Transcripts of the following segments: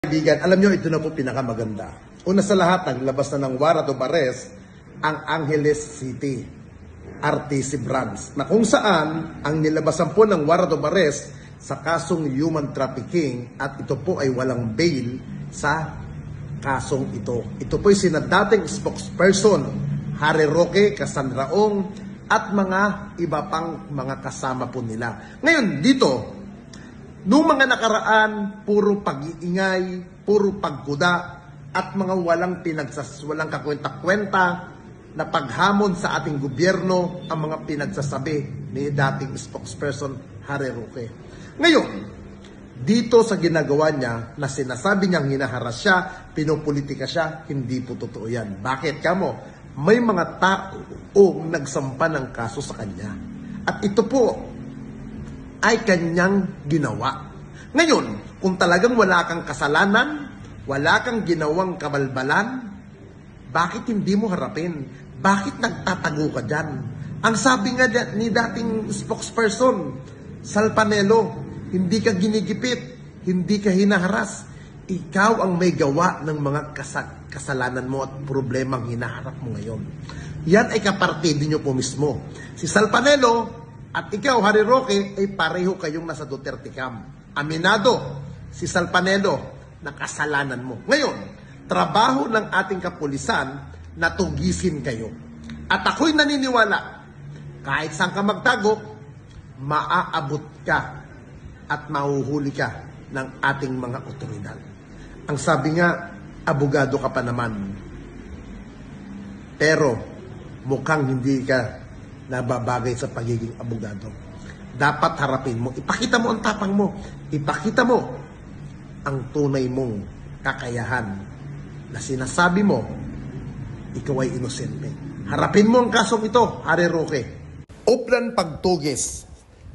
Kaibigan, alam nyo, ito na po pinakamaganda. Una sa lahat, naglabas na ng warrant of arrest ang Angeles City RTC branch, na kung saan ang nilabasan po ng warrant of arrest sa kasong human trafficking, at ito po ay walang bail sa kasong ito. Ito po ay sinadating spokesperson Harry Roque, Cassandra Ong, at mga iba pang mga kasama po nila. Ngayon, dito, noong mga nakaraan, puro pag-iingay, puro pagkuda, at mga walang kakwenta-kwenta na paghamon sa ating gobyerno ang mga pinagsasabi ni dating spokesperson Harry Roque. Ngayon, dito sa ginagawa niya na sinasabi niyang hinaharas siya, pinopolitika siya, hindi po totoo yan. Bakit kamo? May mga taong nagsampa ng kaso sa kanya. At ito po ay kanyang ginawa. Ngayon, kung talagang wala kang kasalanan, wala kang ginawang kabalbalan, bakit hindi mo harapin? Bakit nagtatago ka dyan? Ang sabi nga ni dating spokesperson, Salpanelo, hindi ka ginigipit, hindi ka hinaharas. Ikaw ang may gawa ng mga kasalanan mo at problemang hinaharap mo ngayon. Yan ay kapartidi nyo po mismo. Si Salpanelo at ikaw, Harry Roque, ay pareho kayong nasa Duterte camp. Aminado si Salpanelo na kasalanan mo. Ngayon, trabaho ng ating kapulisan na tugisin kayo. At ako'y naniniwala, kahit saan ka magtago, maaabot ka at mahuhuli ka ng ating mga otoridad. Ang sabi nga, abogado ka pa naman. Pero mukhang hindi ka nababagay sa pagiging abogado. Dapat harapin mo. Ipakita mo ang tapang mo. Ipakita mo ang tunay mong kakayahan na sinasabi mo, ikaw ay inosente. Harapin mo ang kasong ito, Harry Roque. Uplan pagtugis.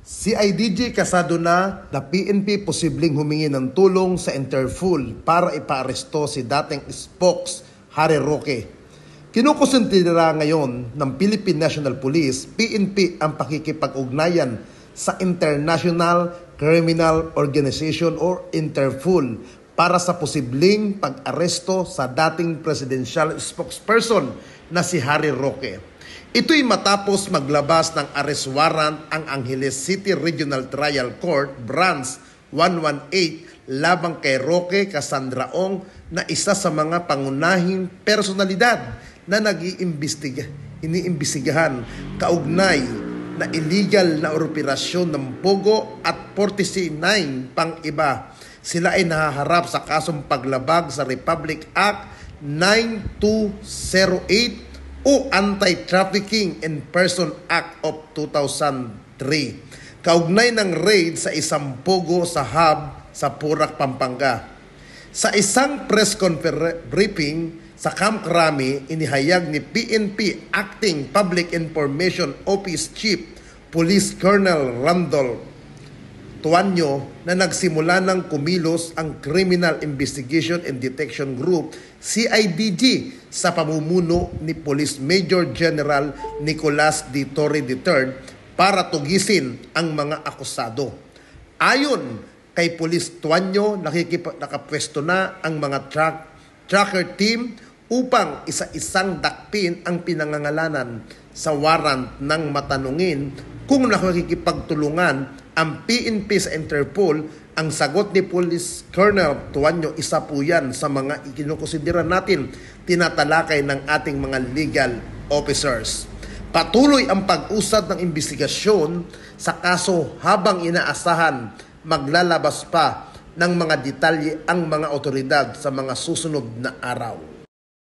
CIDG kasado na PNP posibleng humingi ng tulong sa Interpol para ipaaresto si dating spokes Harry Roque. Kinukonsidera ngayon ng Philippine National Police, PNP, ang pakikipag-ugnayan sa International Criminal Organization or Interpol para sa posibleng pag-aresto sa dating presidential spokesperson na si Harry Roque. Ito'y matapos maglabas ng arrest warrant ang Angeles City Regional Trial Court Branch 118 labang kay Roque, Cassandra Ong, na isa sa mga pangunahing personalidad na iniimbestigahan kaugnay na illegal na operasyon ng Pogo at 49 pang iba. Sila ay nahaharap sa kasong paglabag sa Republic Act 9208 o Anti-Trafficking in Person Act of 2003. Kaugnay ng raid sa isang Pogo sa hub sa Porac, Pampanga. Sa isang press briefing sa Camp Crame, inihayag ni PNP Acting Public Information Office Chief Police Colonel Randolph Tuanyo na nagsimula ng kumilos ang Criminal Investigation and Detection Group CIDG sa pamumuno ni Police Major General Nicolas D. Torre III para tugisin ang mga akusado. Ayon kay Police Tuanyo, nakapwesto na ang mga tracker team upang isa-isang dakpin ang pinangangalanan sa warrant ng matanungin kung nakikipagtulungan ang PNP sa Interpol. Ang sagot ni Police Colonel Tuanyo, isa po yan sa mga ikinukonsidera natin tinatalakay ng ating mga legal officers. Patuloy ang pag-usad ng investigasyon sa kaso habang inaasahan maglalabas pa ng mga detalye ang mga otoridad sa mga susunod na araw.